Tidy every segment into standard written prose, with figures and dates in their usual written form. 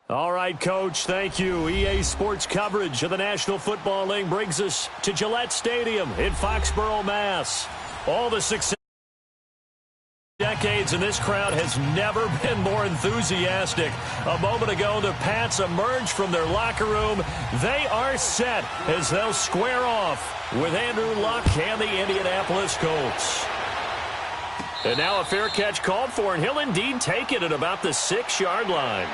All right, Coach, thank you. EA Sports coverage of the National Football League brings us to Gillette Stadium in Foxborough, Mass. All the success decades, and this crowd has never been more enthusiastic. A moment ago, the Pats emerged from their locker room. They are set as they'll square off with Andrew Luck and the Indianapolis Colts. And now a fair catch called for, and he'll indeed take it at about the 6-yard line.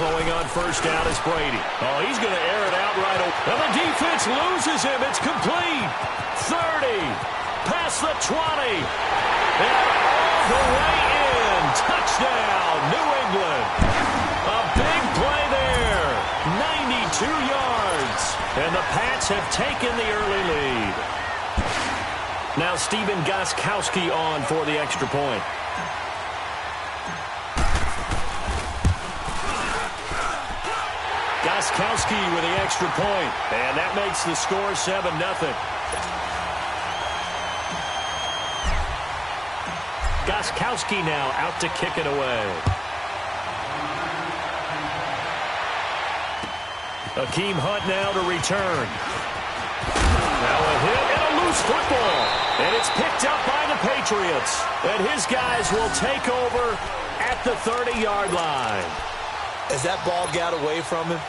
Throwing on first down is Brady. Oh, he's going to air it out right away. And the defense loses him. It's complete. 30. Past the 20. And all the way in. Touchdown, New England. A big play there. 92 yards. And the Pats have taken the early lead. Now Stephen Gostkowski on for the extra point. Gostkowski with the extra point, and that makes the score 7-0. Gostkowski now out to kick it away. Akeem Hunt now to return. Now a hit and a loose football, and it's picked up by the Patriots, and his guys will take over at the 30-yard line. As that ball got away from him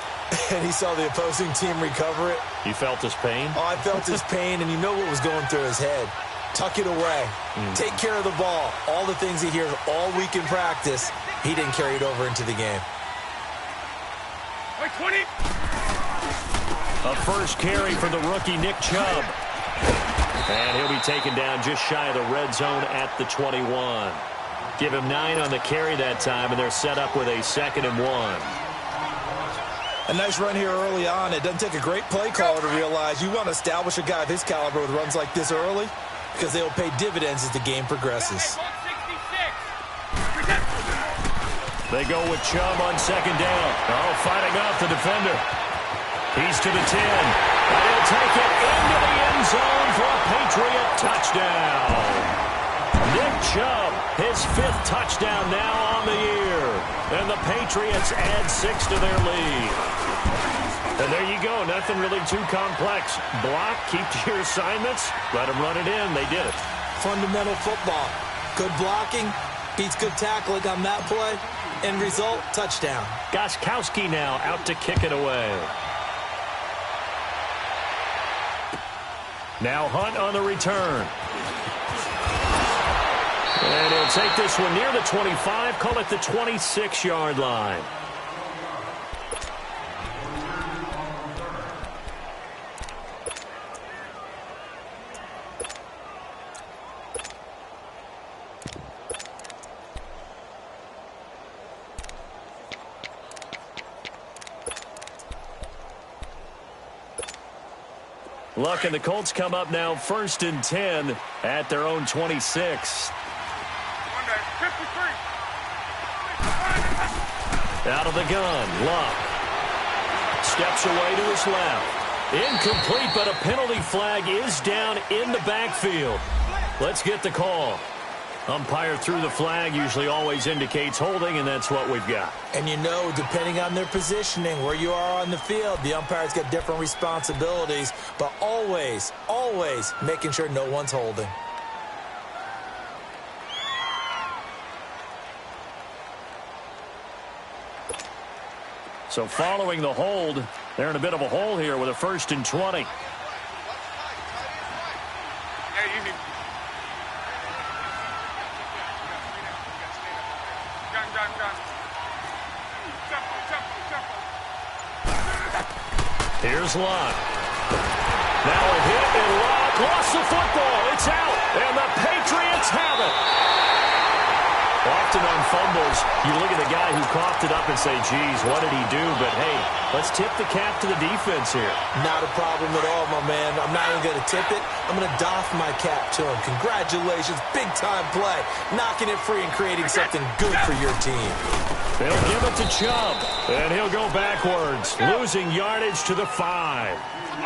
and he saw the opposing team recover it. You felt his pain? Oh, I felt his pain, and you know what was going through his head. Tuck it away. Take care of the ball. All the things he hears all week in practice, he didn't carry it over into the game. 20. A first carry for the rookie Nick Chubb. And he'll be taken down just shy of the red zone at the 21. Give him 9 on the carry that time, and they're set up with a 2nd and 1. A nice run here early on. It doesn't take a great play caller to realize you want to establish a guy of his caliber with runs like this early because they will pay dividends as the game progresses. They go with Chubb on 2nd down. Oh, fighting off the defender. He's to the 10. And he'll take it into the end zone for a Patriot touchdown. Nick Chubb, his 5th touchdown now on the year. And the Patriots add 6 to their lead. And there you go. Nothing really too complex. Block, keep to your assignments, let them run it in. They did it. Fundamental football. Good blocking beats good tackling on that play. End result, touchdown. Gostkowski now out to kick it away. Now Hunt on the return. And he'll take this one near the 25, call it the 26-yard line. Luck and the Colts come up now 1st and 10 at their own 26. Out of the gun, Luck. Steps away to his left. Incomplete, but a penalty flag is down in the backfield. Let's get the call. Umpire threw the flag, usually always indicates holding, and that's what we've got. And you know, depending on their positioning, where you are on the field, the umpire's got different responsibilities, but always, always making sure no one's holding. So following the hold, they're in a bit of a hole here with a 1st and 20. Here's Luck. Now a hit, and Luck lost the football. It's out, and the Patriots have it. Often on fumbles, you look at the guy who coughed it up and say, geez, what did he do? But, hey, let's tip the cap to the defense here. Not a problem at all, my man. I'm not even going to tip it. I'm going to doff my cap to him. Congratulations. Big-time play. Knocking it free and creating something good for your team. They'll give it to Chubb, and he'll go backwards, losing yardage to the 5.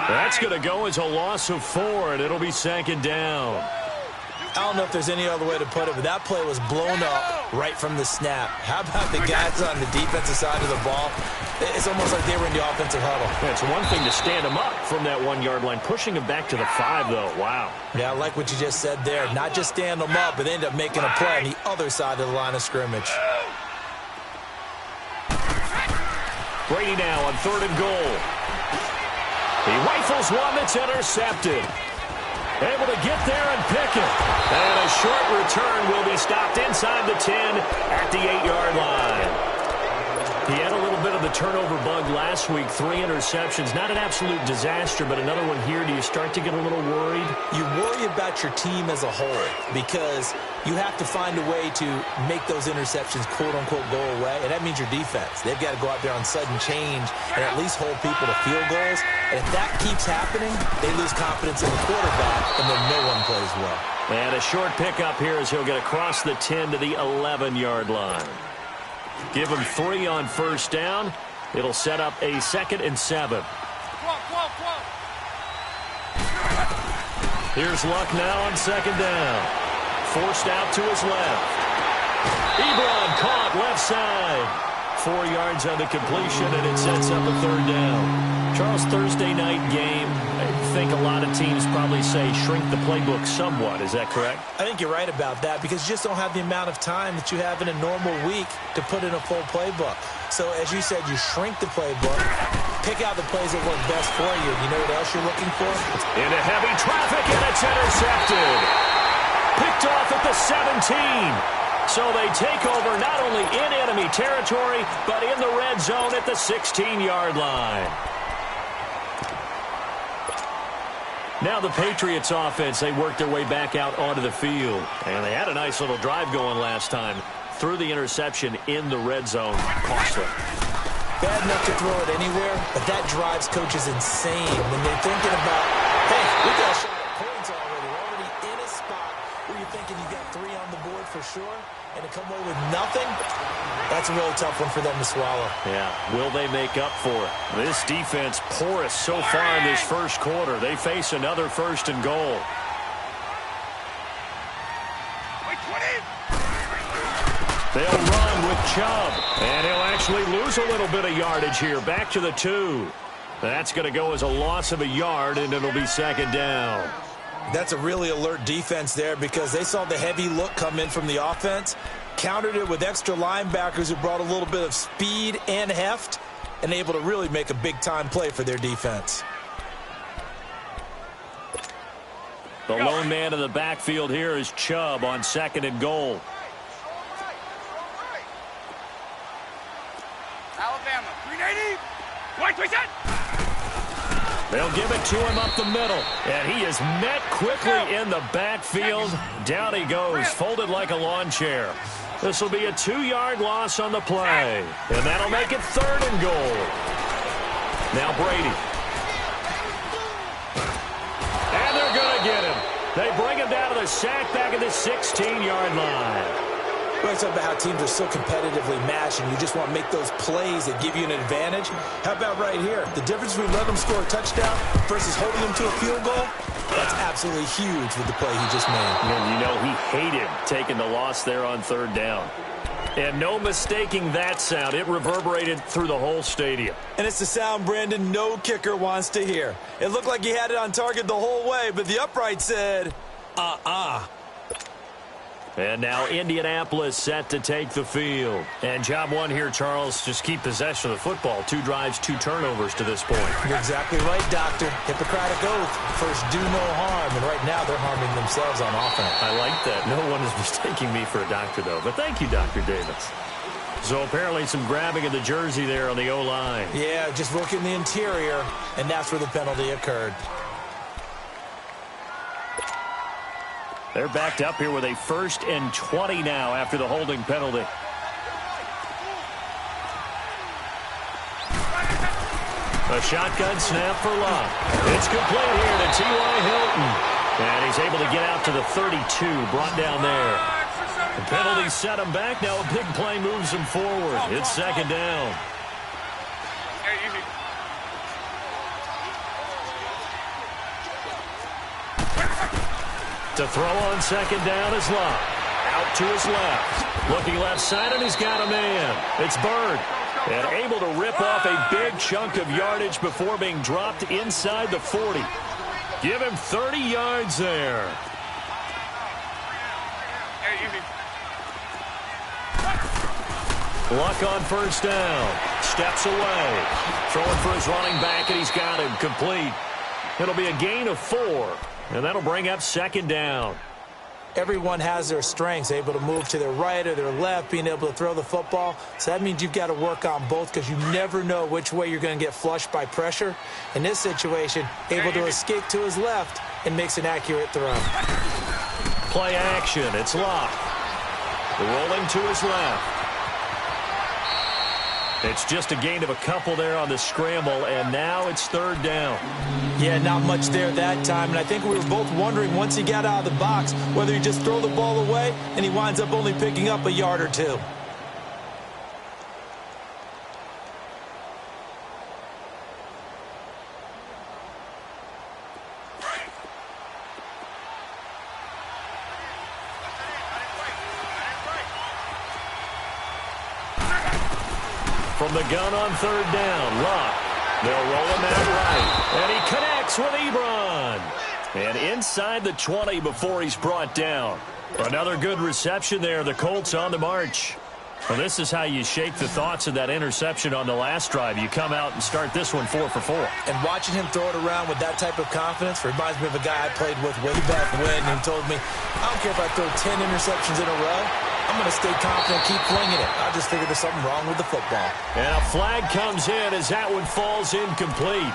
That's going to go as a loss of 4, and it'll be 2nd down. I don't know if there's any other way to put it, but that play was blown up right from the snap. How about the guys on the defensive side of the ball? It's almost like they were in the offensive huddle. Yeah, it's one thing to stand them up from that 1-yard line. Pushing him back to the 5, though. Wow. Yeah, I like what you just said there. Not just stand them up, but they end up making a play on the other side of the line of scrimmage. Brady now on 3rd and goal. He rifles one that's intercepted. Able to get there and pick it. And a short return will be stopped inside the 10 at the 8-yard line. He had a little bit of the turnover bug last week. 3 interceptions. Not an absolute disaster, but another one here. Do you start to get a little worried? You worry about your team as a whole because you have to find a way to make those interceptions, quote-unquote, go away, and that means your defense. They've got to go out there on sudden change and at least hold people to field goals. And if that keeps happening, they lose confidence in the quarterback, and then no one plays well. And a short pickup here as he'll get across the 10 to the 11-yard line. Give him 3 on 1st down. It'll set up a 2nd and 7. Here's Luck now on 2nd down. Forced out to his left. Ebron caught left side. 4 yards on the completion, and it sets up a 3rd down. Charles, Thursday night game, I think a lot of teams probably say shrink the playbook somewhat. Is that correct? I think you're right about that because you just don't have the amount of time that you have in a normal week to put in a full playbook. So, as you said, you shrink the playbook, pick out the plays that work best for you. You know what else you're looking for? Into heavy traffic, and it's intercepted. Picked off at the 17. So they take over not only in enemy territory, but in the red zone at the 16-yard line. Now the Patriots offense, they work their way back out onto the field. And they had a nice little drive going last time. Threw the interception in the red zone. Costly. Bad enough to throw it anywhere, but that drives coaches insane when they're thinking about, hey, we got a shot at points already. We're already in a spot where you're thinking you got 3 on the board for sure, and to come away with nothing, that's a really tough one for them to swallow. Yeah, will they make up for it? This defense porous so far in this first quarter. They face another 1st and goal. They'll run with Chubb, and he'll actually lose a little bit of yardage here. Back to the 2. That's going to go as a loss of a yard, and it'll be 2nd down. That's a really alert defense there because they saw the heavy look come in from the offense, countered it with extra linebackers who brought a little bit of speed and heft, and able to really make a big-time play for their defense. The lone man in the backfield here is Chubb on 2nd and goal. Alabama, 380. White, we set. They'll give it to him up the middle. And he is met quickly in the backfield. Down he goes, folded like a lawn chair. This will be a 2-yard loss on the play. And that'll make it 3rd and goal. Now Brady. And they're going to get him. They bring him down to the sack back at the 16-yard line. Well, it's about how teams are so competitively matched, and you just want to make those plays that give you an advantage. How about right here? The difference between letting them score a touchdown versus holding them to a field goal, that's absolutely huge with the play he just made. And you know he hated taking the loss there on 3rd down. And no mistaking that sound. It reverberated through the whole stadium. And it's the sound, Brandon, no kicker wants to hear. It looked like he had it on target the whole way, but the upright said, And now Indianapolis set to take the field. And job one here, Charles, just keep possession of the football. 2 drives, 2 turnovers to this point. You're exactly right, Doctor. Hippocratic oath. First, do no harm. And right now, they're harming themselves on offense. I like that. No one is mistaking me for a doctor, though. But thank you, Dr. Davis. So apparently some grabbing of the jersey there on the O-line. Yeah, just working the interior, and that's where the penalty occurred. They're backed up here with a 1st and 20 now after the holding penalty. A shotgun snap for Love. It's complete here to T.Y. Hilton. And he's able to get out to the 32, brought down there. The penalty set him back. Now a big play moves him forward. It's 2nd down. To throw on 2nd down is Love. Out to his left. Looking left side, and he's got a man. It's Bird. And able to rip off a big chunk of yardage before being dropped inside the 40. Give him 30 yards there. Luck on 1st down. Steps away. Throwing for his running back, and he's got him complete. It'll be a gain of 4. And that'll bring up 2nd down. Everyone has their strengths, able to move to their right or their left, being able to throw the football. So that means you've got to work on both because you never know which way you're going to get flushed by pressure. In this situation, able to escape to his left and makes an accurate throw. Play action. It's Locke. Rolling to his left. It's just a gain of a couple there on the scramble, and now it's 3rd down. Yeah, not much there that time, and I think we were both wondering once he got out of the box whether he just throw the ball away and he winds up only picking up a yard or 2. From the gun on 3rd down, Locke. They'll roll him out right. And he connects with Ebron. And inside the 20 before he's brought down. Another good reception there. The Colts on the march. Well, this is how you shake the thoughts of that interception on the last drive. You come out and start this one 4 for 4. And watching him throw it around with that type of confidence reminds me of a guy I played with way back when who told me, I don't care if I throw 10 interceptions in a row. I'm going to stay confident, keep flinging it. I just figured there's something wrong with the football. And a flag comes in as that one falls incomplete.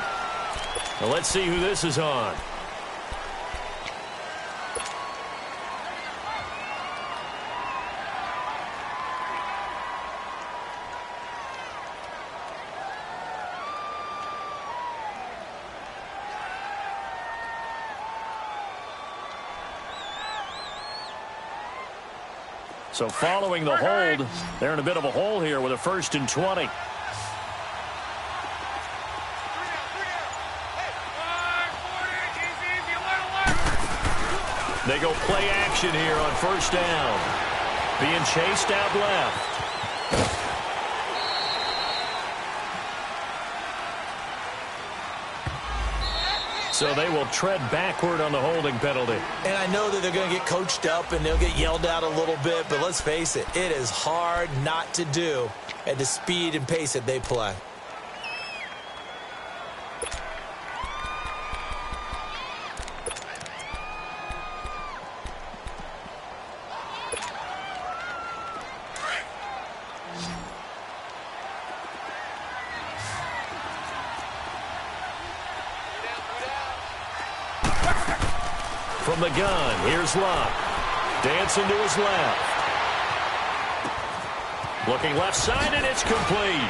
Well, let's see who this is on. So following the hold, they're in a bit of a hole here with a 1st and 20. They go play action here on 1st down. Being chased out left. So they will tread backward on the holding penalty. And I know that they're going to get coached up and they'll get yelled at a little bit, but let's face it, it is hard not to do at the speed and pace that they play. From the gun, here's Locke. Dancing to his left. Looking left side, and it's complete.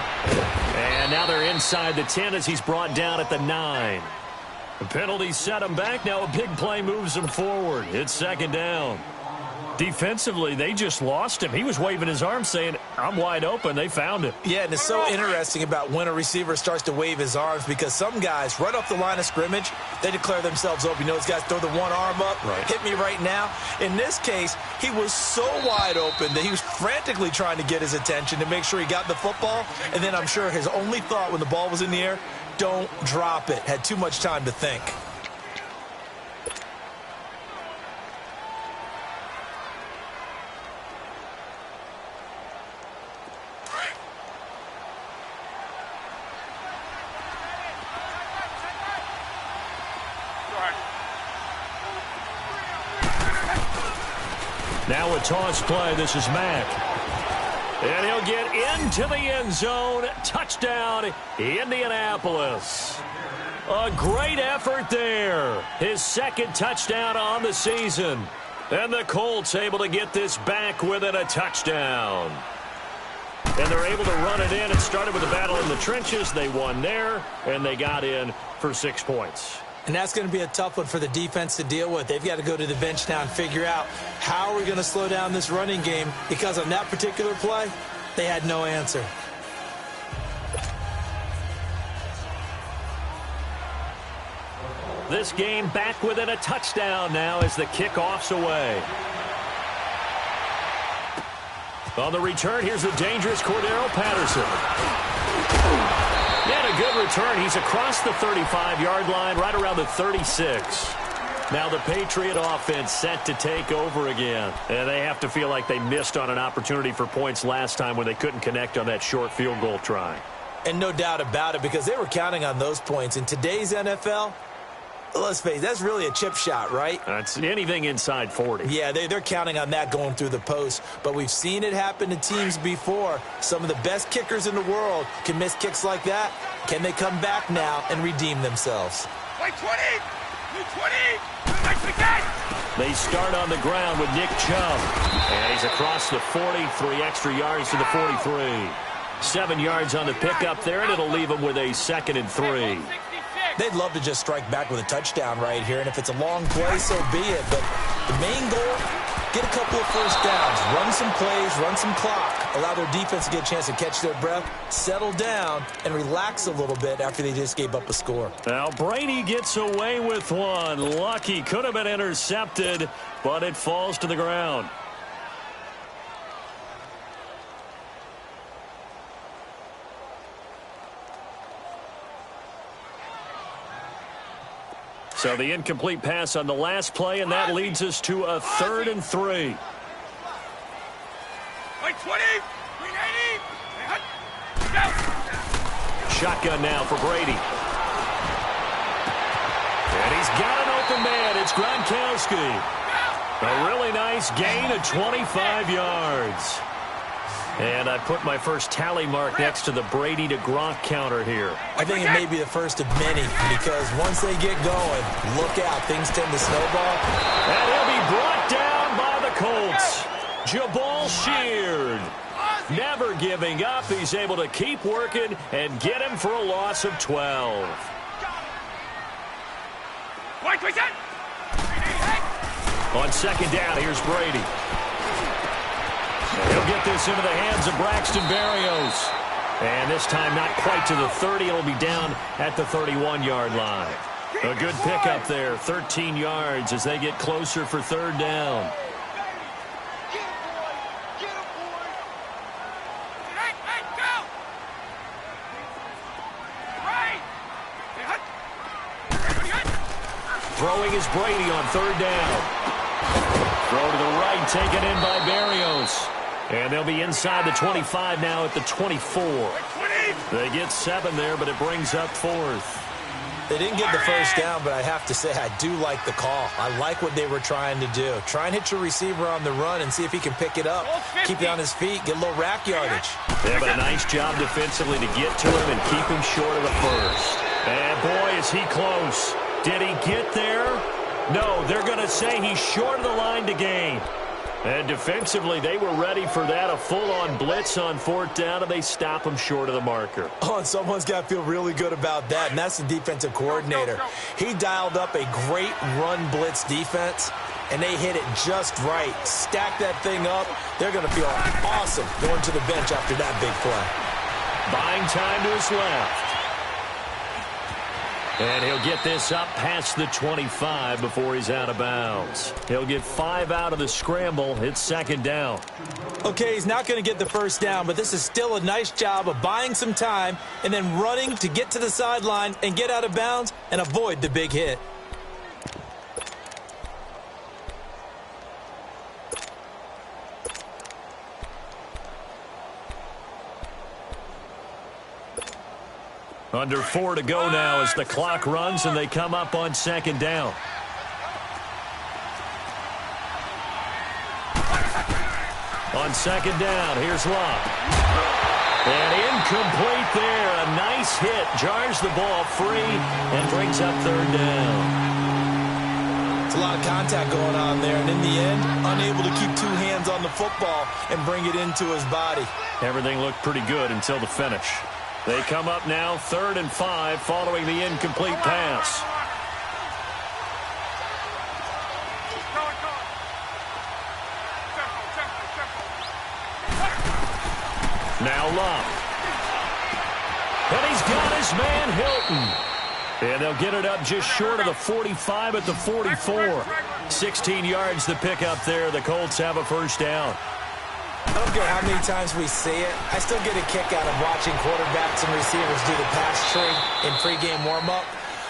And now they're inside the 10 as he's brought down at the 9. The penalty set him back. Now a big play moves him forward. It's 2nd down. Defensively, they just lost him. He was waving his arms saying, I'm wide open. They found him. Yeah, and it's so interesting about when a receiver starts to wave his arms because some guys, right off the line of scrimmage, they declare themselves open. You know, those guys throw the one arm up, right. Hit me right now. In this case, he was so wide open that he was frantically trying to get his attention to make sure he got the football. And then I'm sure his only thought when the ball was in the air, don't drop it. Had too much time to think. Now a toss play. This is Mack. And he'll get into the end zone. Touchdown, Indianapolis. A great effort there. His 2nd touchdown on the season. And the Colts able to get this back within a touchdown. And they're able to run it in. It started with a battle in the trenches. They won there, and they got in for 6 points. And that's going to be a tough one for the defense to deal with. They've got to go to the bench now and figure out how are we going to slow down this running game, because on that particular play, they had no answer. This game back within a touchdown now as the kickoff's away. On the return, here's the dangerous Cordero Patterson. He had a good return. He's across the 35-yard line, right around the 36. Now the Patriot offense set to take over again. And they have to feel like they missed on an opportunity for points last time when they couldn't connect on that short field goal try. And no doubt about it, because they were counting on those points. In today's NFL, let's face it, that's really a chip shot, right? That's anything inside 40. Yeah, they're counting on that going through the post. But we've seen it happen to teams before. Some of the best kickers in the world can miss kicks like that. Can they come back now and redeem themselves? Like 20! New 20! Nice again! They start on the ground with Nick Chubb. And he's across the 40, 3 extra yards to the 43. 7 yards on the pickup there, and it'll leave them with a 2nd and 3. They'd love to just strike back with a touchdown right here, and if it's a long play, so be it. But the main goal, get a couple of first downs, run some plays, run some clock, allow their defense to get a chance to catch their breath, settle down, and relax a little bit after they just gave up a score. Now Brady gets away with one. Lucky, could have been intercepted, but it falls to the ground. So the incomplete pass on the last play, and that leads us to a 3rd and 3. Like 20! 380! Go! Shotgun now for Brady. And he's got an open man. It's Gronkowski. A really nice gain of 25 yards. And I put my first tally mark next to the Brady to Gronk counter here. I think it may be the first of many, because once they get going, look out, things tend to snowball. And he'll be brought down by the Colts. Jabal Sheard, never giving up. He's able to keep working and get him for a loss of 12. On 2nd down, here's Brady. He'll get this into the hands of Braxton Berrios. And this time not quite to the 30. It'll be down at the 31-yard line. A good pickup there, 13 yards as they get closer for 3rd down. Throwing is Brady on 3rd down. Throw to the right, taken in by Berrios. And they'll be inside the 25 now at the 24. They get 7 there, but it brings up 4th. They didn't get the first down, but I have to say I do like the call. I like what they were trying to do. Try and hit your receiver on the run and see if he can pick it up. Keep it on his feet, get a little rack yardage. Yeah, but a nice job defensively to get to him and keep him short of the first. And boy, is he close. Did he get there? No, they're going to say he's short of the line to gain. And defensively, they were ready for that, a full-on blitz on 4th down, and they stop him short of the marker. Oh, and someone's got to feel really good about that, and that's the defensive coordinator. He dialed up a great run blitz defense, and they hit it just right. Stack that thing up. They're going to feel awesome going to the bench after that big play. Buying time to his left. And he'll get this up past the 25 before he's out of bounds. He'll get 5 out of the scramble. It's 2nd down. Okay, he's not going to get the first down, but this is still a nice job of buying some time and then running to get to the sideline and get out of bounds and avoid the big hit. Under 4 to go now as the clock runs and they come up on 2nd down. On 2nd down, here's Love. And incomplete there. A nice hit. Jars the ball free and brings up 3rd down. It's a lot of contact going on there, and in the end, unable to keep two hands on the football and bring it into his body. Everything looked pretty good until the finish. They come up now 3rd and 5 following the incomplete pass. Now Love. And he's got his man Hilton. And they'll get it up just short of the 45 at the 44. 16 yards to pick up there. The Colts have a first down. I don't care how many times we see it. I still get a kick out of watching quarterbacks and receivers do the pass tree in pregame warm-up.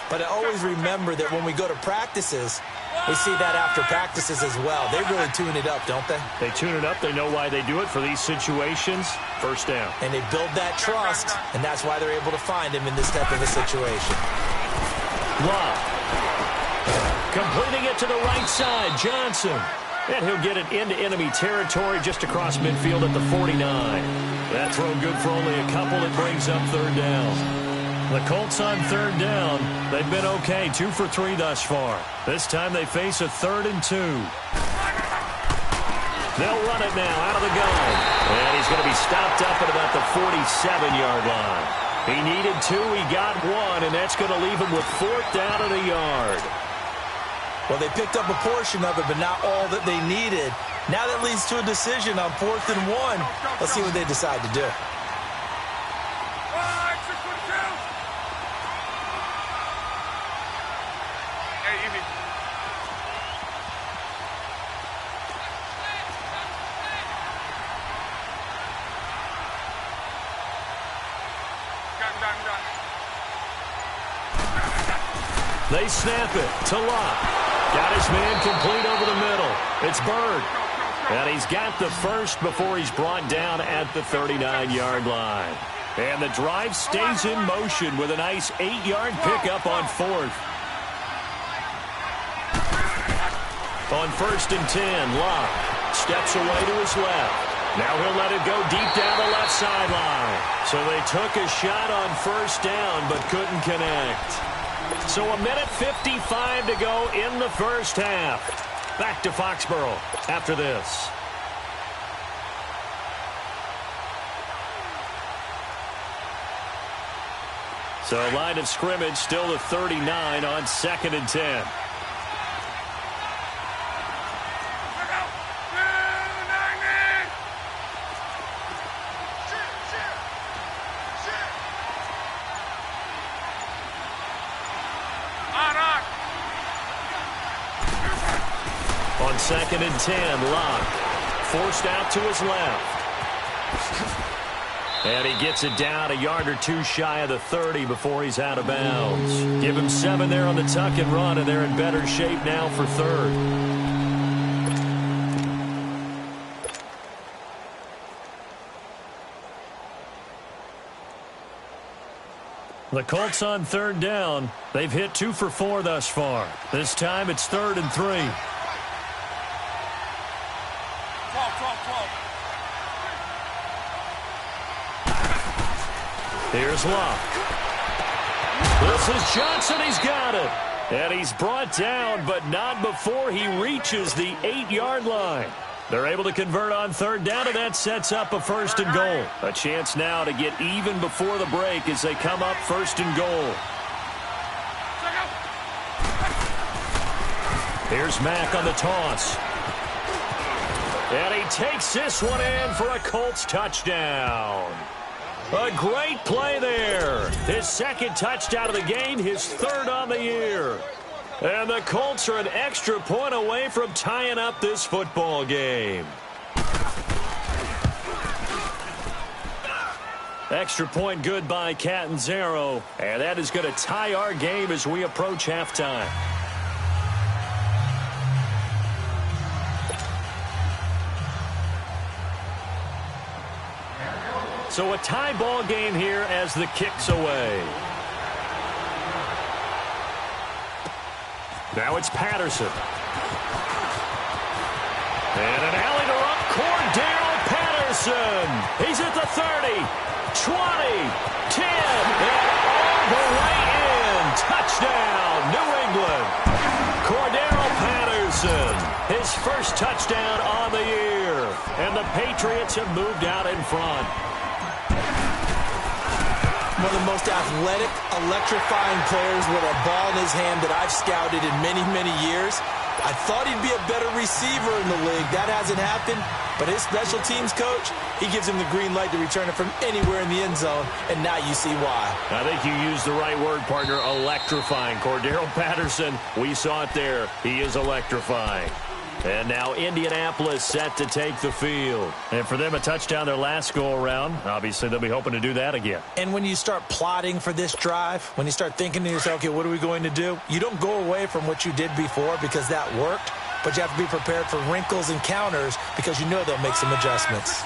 But I always remember that when we go to practices, we see that after practices as well. They really tune it up, don't they? They tune it up. They know why they do it for these situations. First down. And they build that trust, and that's why they're able to find him in this type of a situation. Love. Completing it to the right side, Johnson. And he'll get it into enemy territory just across midfield at the 49. That throw good for only a couple. It brings up 3rd down. The Colts on 3rd down. They've been okay, 2 for 3 thus far. This time they face a 3rd and 2. They'll run it now out of the gun. And he's going to be stopped up at about the 47-yard line. He needed 2, he got 1, and that's going to leave him with 4th down and a yard. Well, they picked up a portion of it, but not all that they needed. Now that leads to a decision on 4th and 1. Let's see what they decide to do. They snap it to Locke. Got his man complete over the middle. It's Bird. And he's got the first before he's brought down at the 39-yard line. And the drive stays in motion with a nice 8-yard pickup on 4th. On 1st and 10, Locke steps away to his left. Now he'll let it go deep down the left sideline. So they took a shot on 1st down but couldn't connect. So a minute 55 to go in the first half. Back to Foxborough after this. So line of scrimmage still the 39 on 2nd and 10. On 2nd and 10, Locke forced out to his left. And he gets it down a yard or 2 shy of the 30 before he's out of bounds. Give him 7 there on the tuck and run, and they're in better shape now for 3rd. The Colts on 3rd down. They've hit 2 for 4 thus far. This time it's 3rd and 3. Here's Locke. This is Johnson. He's got it. And he's brought down, but not before he reaches the 8-yard line. They're able to convert on 3rd down, and that sets up a 1st and goal. A chance now to get even before the break as they come up 1st and goal. Here's Mack on the toss. And he takes this one in for a Colts touchdown. A great play there. His 2nd touchdown of the game, his 3rd on the year. And the Colts are an extra point away from tying up this football game. Extra point good by Catanzaro. And that is going to tie our game as we approach halftime. So a tie ball game here as the kick's away. Now it's Patterson. And an alley to up, Cordell Patterson. He's at the 30, 20, 10, and all the way in. Touchdown, New England. Cordell Patterson first touchdown on the year. And the Patriots have moved out in front. One of the most athletic, electrifying players with a ball in his hand that I've scouted in many, many years. I thought he'd be a better receiver in the league. That hasn't happened. But his special teams coach, he gives him the green light to return it from anywhere in the end zone, and now you see why. I think you used the right word, partner, electrifying. Cordero Patterson, we saw it there. He is electrifying. And now Indianapolis set to take the field. And for them, a touchdown their last go-around. Obviously, they'll be hoping to do that again. And when you start plotting for this drive, when you start thinking to yourself, okay, what are we going to do? You don't go away from what you did before because that worked, but you have to be prepared for wrinkles and counters because you know they'll make some adjustments.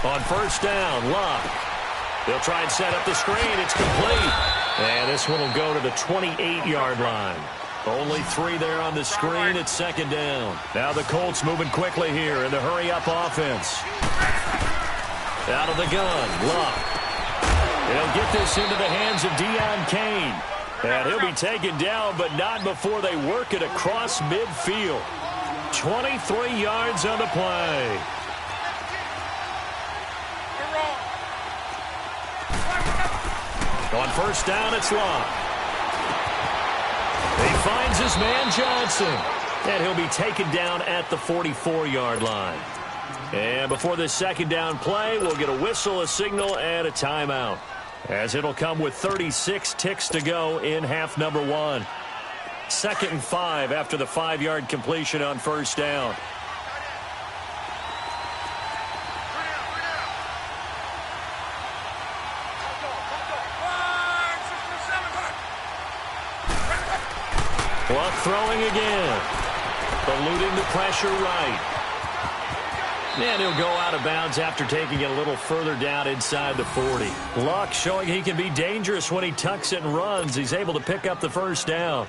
On first down, Locke. They'll try and set up the screen. It's complete. And this one will go to the 28-yard line. Only 3 there on the screen. It's second down. Now the Colts moving quickly here in the hurry-up offense. Out of the gun, Locke. They'll get this into the hands of Deion Kane. And he'll be taken down, but not before they work it across midfield. 23 yards on the play. On first down, it's Locke. He finds his man Johnson. And he'll be taken down at the 44-yard line. And before this second down play, we'll get a whistle, a signal, and a timeout. As it'll come with 36 ticks to go in half number 1. 2nd and 5 after the 5-yard completion on first down. Luck throwing again. Eluding the pressure right. And he'll go out of bounds after taking it a little further down inside the 40. Luck showing he can be dangerous when he tucks it and runs. He's able to pick up the first down.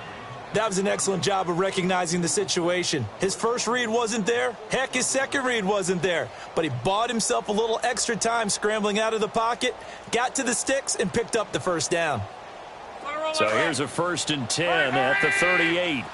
That was an excellent job of recognizing the situation. His first read wasn't there. Heck, his second read wasn't there. But he bought himself a little extra time scrambling out of the pocket, got to the sticks, and picked up the first down. So here's a 1st and 10 at the 38. 12.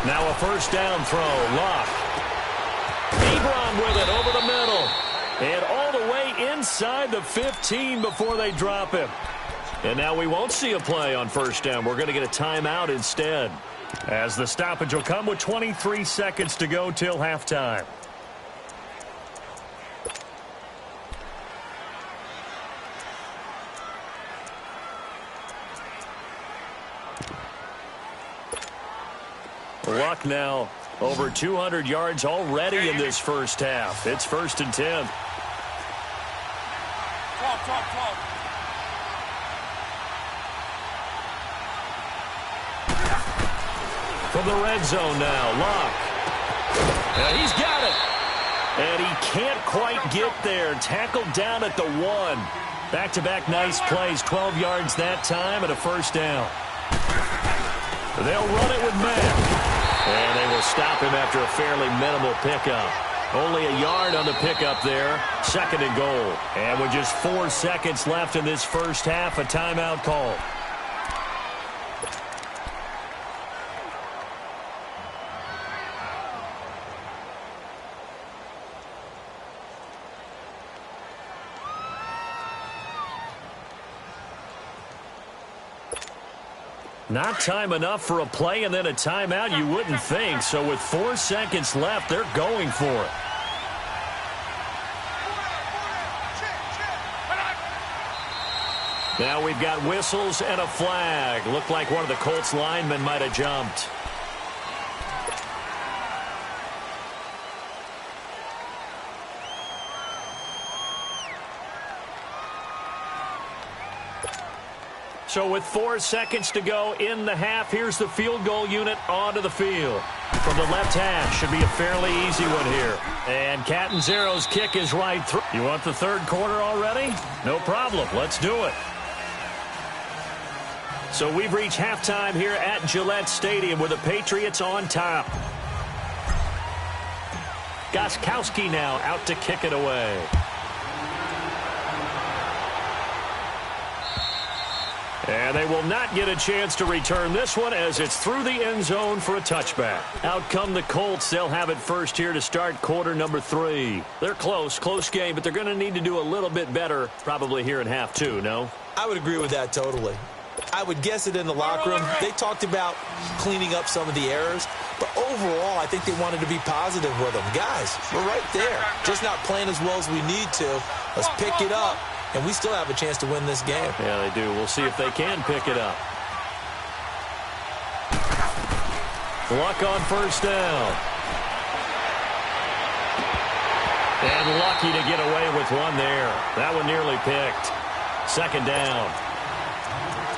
Now a first down throw. Locke. Ebron with it over the middle. And all the way inside the 15 before they drop him. And now we won't see a play on first down. We're going to get a timeout instead. As the stoppage will come with 23 seconds to go till halftime. Luck now over 200 yards already in this first half. It's 1st and 10. 12. From the red zone now, Locke. He's got it. And he can't quite get there. Tackled down at the 1. Back-to-back nice plays. 12 yards that time and a first down. They'll run it with Mack. And they will stop him after a fairly minimal pickup. Only a yard on the pickup there. 2nd and goal. And with just 4 seconds left in this first half, a timeout call. Not time enough for a play and then a timeout, you wouldn't think. So with 4 seconds left, they're going for it. Now we've got whistles and a flag. Looked like one of the Colts linemen might have jumped. So with 4 seconds to go in the half, here's the field goal unit onto the field. From the left hash, should be a fairly easy one here. And Catanzaro's kick is right through. You want the third quarter already? No problem. Let's do it. So we've reached halftime here at Gillette Stadium with the Patriots on top. Gostkowski now out to kick it away. And they will not get a chance to return this one as it's through the end zone for a touchback. Out come the Colts. They'll have it first here to start quarter number 3. They're close game, but they're going to need to do a little bit better probably here in half 2, no? I would agree with that totally. I would guess it in the locker room. They talked about cleaning up some of the errors, but overall, I think they wanted to be positive with them. Guys, we're right there. Just not playing as well as we need to. Let's pick it up, and we still have a chance to win this game. Yeah, they do. We'll see if they can pick it up. Luck on first down. And lucky to get away with one there. That one nearly picked. Second down.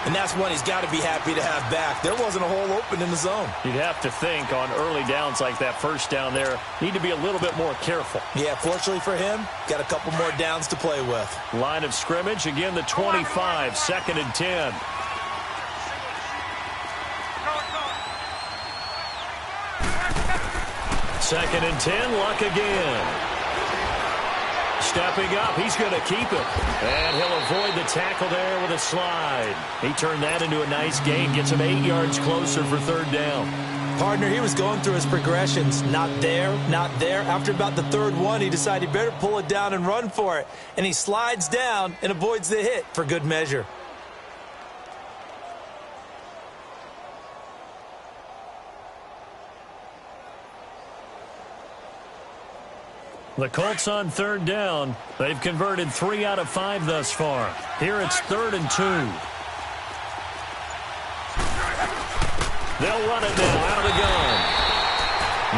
And that's one he's got to be happy to have back. There wasn't a hole open in the zone. You'd have to think on early downs like that first down there, need to be a little bit more careful. Yeah, fortunately for him, got a couple more downs to play with. Line of scrimmage, again the 25, 2nd and 10. Second and 10, Luck again. Stepping up, he's going to keep it. And he'll avoid the tackle there with a slide. He turned that into a nice gain, gets him 8 yards closer for third down. Partner, he was going through his progressions. Not there, not there. After about the third one, he decided he better pull it down and run for it. And he slides down and avoids the hit for good measure. The Colts on third down. They've converted 3 out of 5 thus far. Here it's 3rd and 2. They'll run it now out of the gun.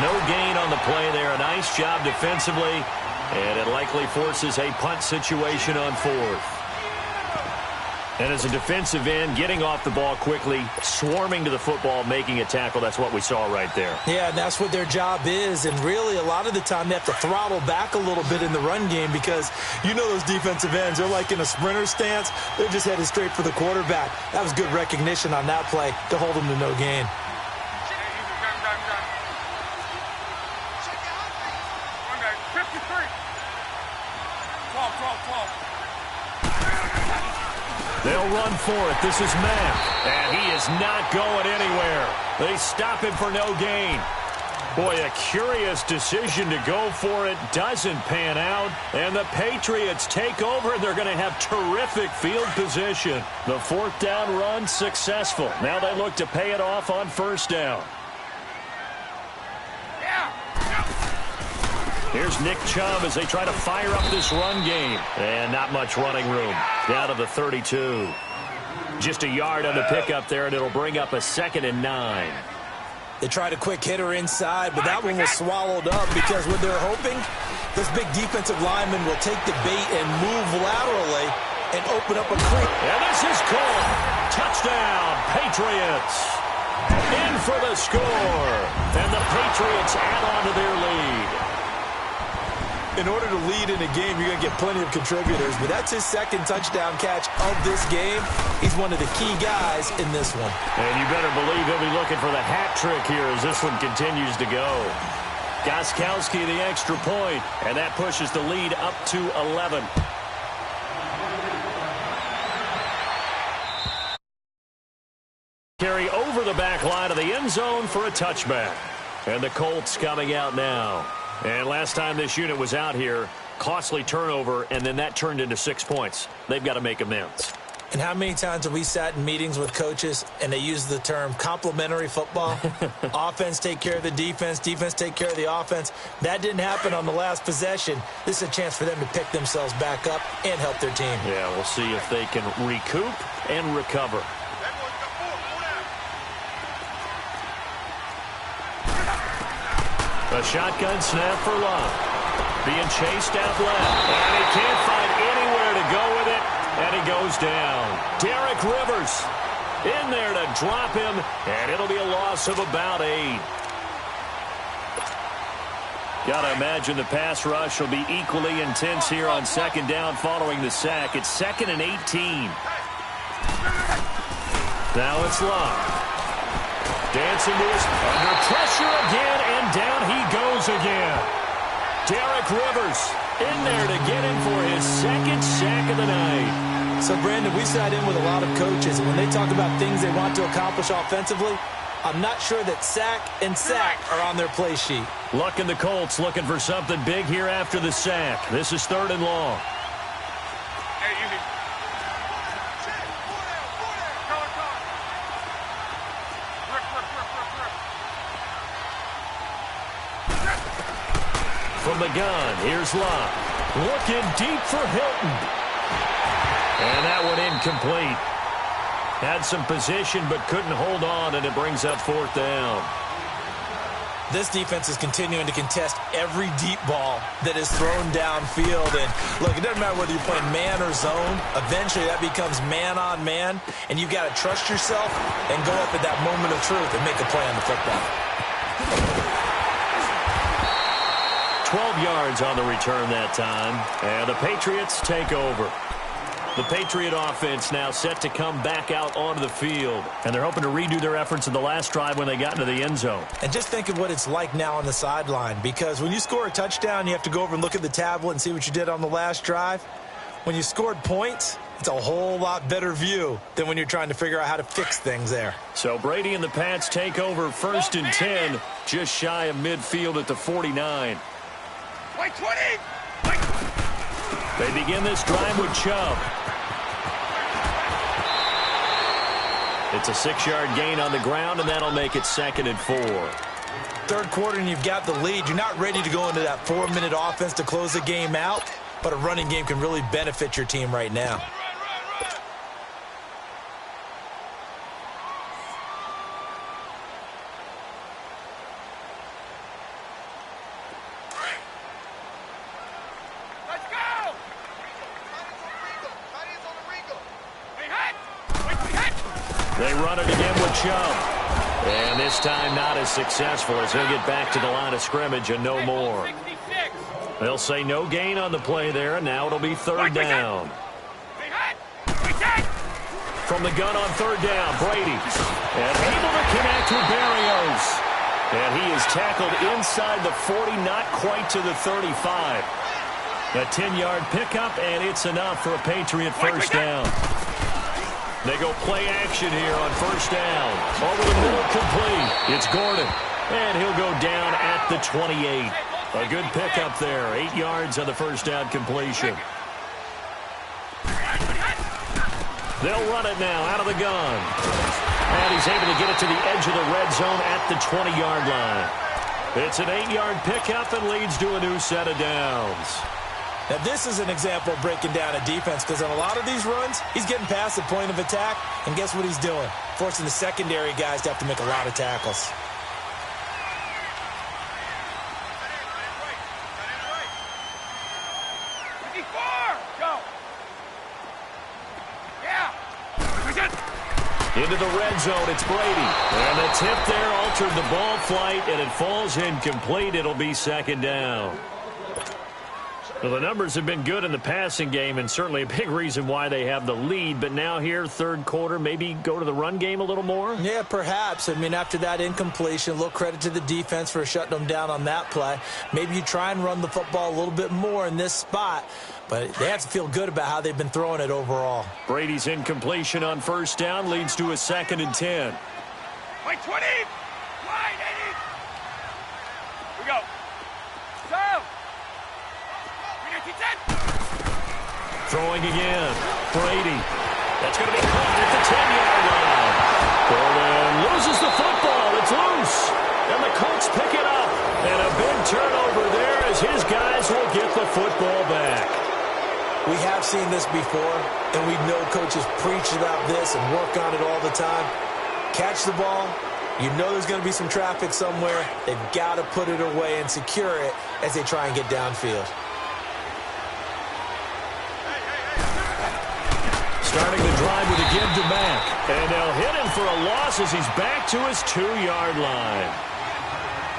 No gain on the play there. A nice job defensively. And it likely forces a punt situation on 4th. And as a defensive end, getting off the ball quickly, swarming to the football, making a tackle, that's what we saw right there. Yeah, and that's what their job is. And really, a lot of the time, they have to throttle back a little bit in the run game because you know those defensive ends, they're like in a sprinter stance. They're just headed straight for the quarterback. That was good recognition on that play to hold them to no gain. They'll run for it. This is Mack. And he is not going anywhere. They stop him for no gain. Boy, a curious decision to go for it. Doesn't pan out. And the Patriots take over. They're going to have terrific field position. The 4th down run successful. Now they look to pay it off on first down. Here's Nick Chubb as they try to fire up this run game. And not much running room. Down to the 32. Just a yard on the pickup there, and it'll bring up a 2nd and 9. They tried a quick hitter inside, but that one was swallowed up because what they're hoping, this big defensive lineman will take the bait and move laterally and open up a creek. And this is called. Touchdown, Patriots. In for the score. And the Patriots add on to their lead. In order to lead in a game, you're going to get plenty of contributors, but that's his 2nd touchdown catch of this game. He's one of the key guys in this one. And you better believe he'll be looking for the hat trick here as this one continues to go. Gostkowski the extra point, and that pushes the lead up to 11. Carry over the back line of the end zone for a touchback. And the Colts coming out now. And last time this unit was out here, costly turnover, and then that turned into 6 points. They've got to make amends. And how many times have we sat in meetings with coaches and they use the term complementary football? Offense take care of the defense, defense take care of the offense. That didn't happen on the last possession. This is a chance for them to pick themselves back up and help their team. Yeah, we'll see if they can recoup and recover. A shotgun snap for Love. Being chased out left. And he can't find anywhere to go with it. And he goes down. Derek Rivers in there to drop him. And it'll be a loss of about 8. Got to imagine the pass rush will be equally intense here on second down following the sack. It's 2nd and 18. Now it's Love. Dancing to his under pressure again, and down he goes again. Derek Rivers in there to get him for his 2nd sack of the night. So, Brandon, we sat in with a lot of coaches, and when they talk about things they want to accomplish offensively, I'm not sure that sack and sack are on their play sheet. Luck and the Colts looking for something big here after the sack. This is 3rd and long. From the gun, here's Love. Looking deep for Hilton. And that one incomplete. Had some position but couldn't hold on, and it brings up 4th down. This defense is continuing to contest every deep ball that is thrown downfield. And, look, it doesn't matter whether you're playing man or zone. Eventually, that becomes man-on-man, and you've got to trust yourself and go up at that moment of truth and make a play on the football. 12 yards on the return that time, and the Patriots take over. The Patriot offense now set to come back out onto the field, and they're hoping to redo their efforts in the last drive when they got into the end zone. And just think of what it's like now on the sideline, because when you score a touchdown, you have to go over and look at the tablet and see what you did on the last drive. When you scored points, it's a whole lot better view than when you're trying to figure out how to fix things there. So Brady and the Pats take over 1st and 10, just shy of midfield at the 49. Wait, 20! They begin this drive with Chubb. It's a 6-yard gain on the ground, and that'll make it 2nd and 4. 3rd quarter, and you've got the lead. You're not ready to go into that 4-minute offense to close the game out, but a running game can really benefit your team right now. They run it again with Chubb. And this time not as successful as he'll get back to the line of scrimmage and no more. They'll say no gain on the play there, and now it'll be 3rd down. From the gun on 3rd down, Brady. And able to connect with Berrios. And he is tackled inside the 40, not quite to the 35. A 10-yard pickup, and it's enough for a Patriot 1st down. They go play action here on 1st down. Over the middle, complete. It's Gordon. And he'll go down at the 28. A good pickup there. 8 yards on the 1st down completion. They'll run it now out of the gun. And he's able to get it to the edge of the red zone at the 20-yard line. It's an 8-yard pickup and leads to a new set of downs. Now, this is an example of breaking down a defense, because on a lot of these runs, he's getting past the point of attack, and guess what he's doing? Forcing the secondary guys to have to make a lot of tackles. Into the red zone, it's Brady. And the tip there altered the ball flight, and it falls incomplete. It'll be 2nd down. Well, the numbers have been good in the passing game, and certainly a big reason why they have the lead. But now here, 3rd quarter, maybe go to the run game a little more? Yeah, perhaps. I mean, after that incompletion, a little credit to the defense for shutting them down on that play. Maybe you try and run the football a little bit more in this spot. But they have to feel good about how they've been throwing it overall. Brady's incompletion on 1st down leads to a 2nd and 10. Wait, 20! Wide, 80! We go. Go! Throwing again. Brady. That's going to be caught at the 10-yard line. Gordon loses the football. It's loose. And the Colts pick it up. And a big turnover there as his guys will get the football back. We have seen this before, and we know coaches preach about this and work on it all the time. Catch the ball. You know there's going to be some traffic somewhere. They've got to put it away and secure it as they try and get downfield. Starting the drive with a give to Mack. And they'll hit him for a loss as he's back to his 2-yard line.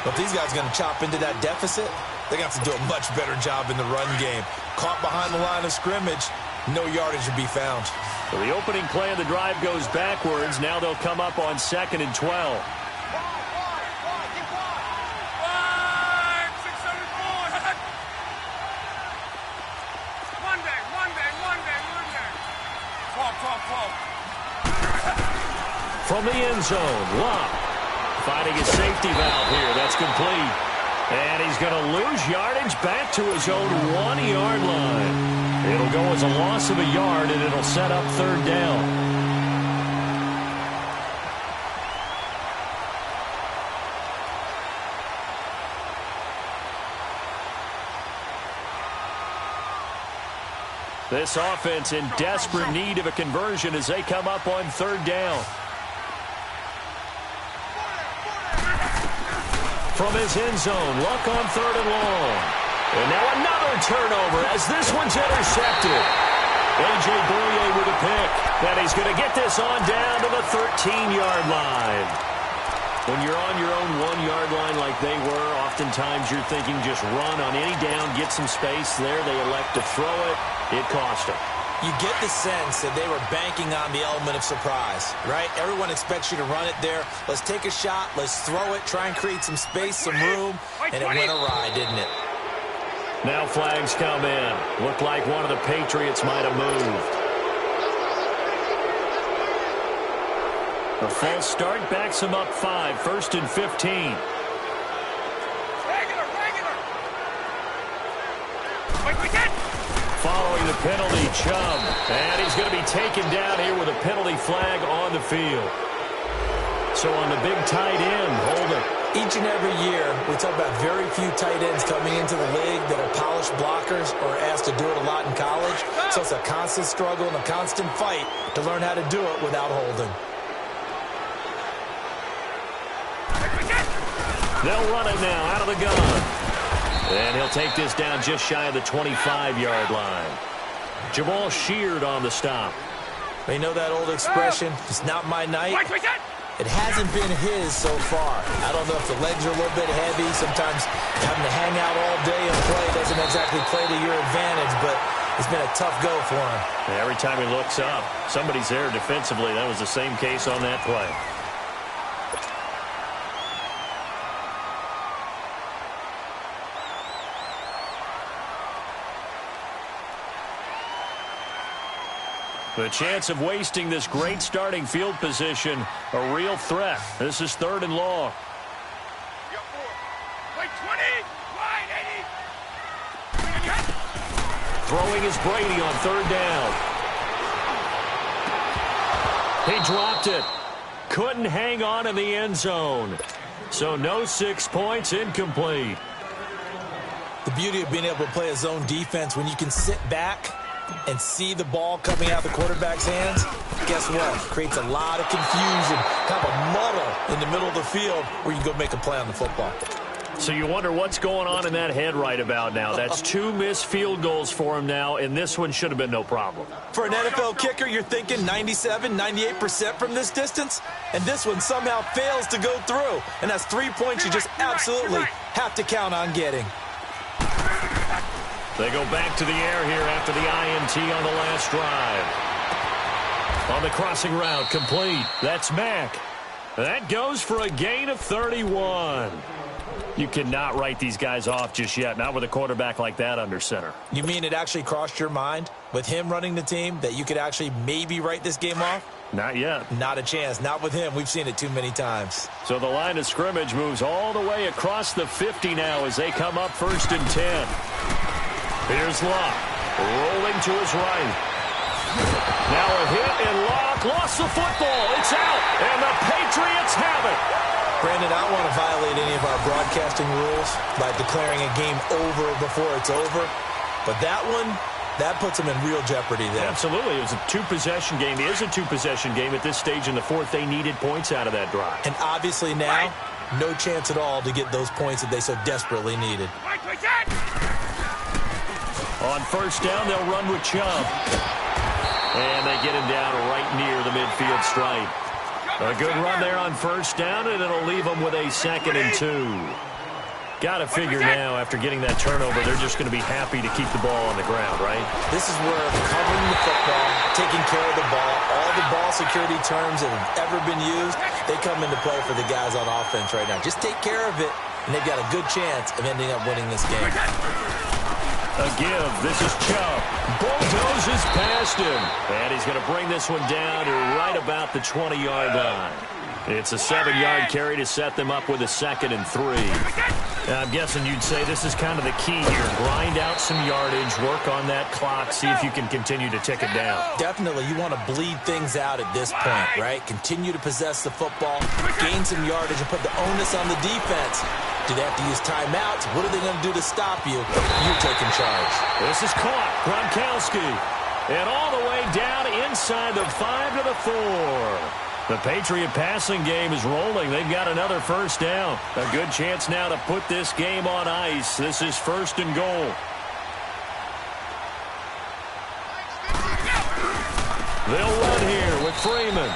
But these guys are going to chop into that deficit. They're going to have to do a much better job in the run game. Caught behind the line of scrimmage, no yardage to be found. So the opening play of the drive goes backwards. Now they'll come up on 2nd and 12. From the end zone, Love finding his safety valve here. That's complete. And he's going to lose yardage back to his own 1-yard line. It'll go as a loss of a yard, and it'll set up 3rd down. This offense in desperate need of a conversion as they come up on 3rd down. From his end zone, Luck on 3rd and long. And now another turnover as this one's intercepted. A.J. Boye with a pick. And he's going to get this on down to the 13-yard line. When you're on your own 1-yard line like they were, oftentimes you're thinking just run on any down, get some space there. They elect to throw it. It cost them. You get the sense that they were banking on the element of surprise, right? Everyone expects you to run it there. Let's take a shot. Let's throw it. Try and create some space, some room. And it went awry, didn't it? Now flags come in. Looked like one of the Patriots might have moved. A false start backs them up 5. 1st and 15. Following the penalty, Chubb. And he's going to be taken down here with a penalty flag on the field. So on the big tight end, holding. Each and every year, we talk about very few tight ends coming into the league that are polished blockers or asked to do it a lot in college. So it's a constant struggle and a constant fight to learn how to do it without holding. They'll run it now out of the gun. And he'll take this down just shy of the 25-yard line. Jamal Sheard on the stop. You know that old expression, it's not my night? It hasn't been his so far. I don't know if the legs are a little bit heavy. Sometimes having to hang out all day and play doesn't exactly play to your advantage, but it's been a tough go for him. Every time he looks up, somebody's there defensively. That was the same case on that play. The chance of wasting this great starting field position, a real threat. This is 3rd and long. Throwing is Brady on 3rd down. He dropped it. Couldn't hang on in the end zone. So no 6 points, incomplete. The beauty of being able to play a zone defense when you can sit back and see the ball coming out the quarterback's hands, guess what? Creates a lot of confusion, kind of a muddle in the middle of the field where you go make a play on the football. So you wonder what's going on in that head right about now. That's 2 missed field goals for him now, and this one should have been no problem. For an NFL kicker, you're thinking 97, 98% from this distance, and this one somehow fails to go through. And that's 3 points you just absolutely have to count on getting. They go back to the air here after the INT on the last drive. On the crossing route, complete. That's Mack. That goes for a gain of 31. You cannot write these guys off just yet, not with a quarterback like that under center. You mean it actually crossed your mind with him running the team that you could actually maybe write this game off? Not yet. Not a chance. Not with him. We've seen it too many times. So the line of scrimmage moves all the way across the 50 now as they come up 1st and 10. Here's Locke, rolling to his right. Now a hit, and Locke lost the football. It's out, and the Patriots have it. Brandon, I don't want to violate any of our broadcasting rules by declaring a game over before it's over. But that one, that puts them in real jeopardy there. Absolutely. It was a 2-possession game. It is a 2-possession game at this stage in the 4th. They needed points out of that drive. And obviously now, no chance at all to get those points that they so desperately needed. On 1st down, they'll run with Chubb. And they get him down right near the midfield stripe. A good run there on 1st down, and it'll leave them with a 2nd and 2. Got to figure now, after getting that turnover, they're just going to be happy to keep the ball on the ground, right? This is where covering the football, taking care of the ball, all the ball security terms that have ever been used, they come into play for the guys on offense right now. Just take care of it, and they've got a good chance of ending up winning this game. A give. This is Chubb. Bulldozes past him. And he's going to bring this one down to right about the 20-yard line. It's a 7-yard carry to set them up with a 2nd and 3. I'm guessing you'd say this is kind of the key here. Grind out some yardage, work on that clock, see if you can continue to tick it down. Definitely, you want to bleed things out at this point, right? Continue to possess the football, gain some yardage, and put the onus on the defense. Do they have to use timeouts? What are they going to do to stop you? You're taking charge. This is caught. Gronkowski. And all the way down inside the 5 to the 4. The Patriot passing game is rolling. They've got another first down. A good chance now to put this game on ice. This is 1st and goal. They'll run here with Freeman.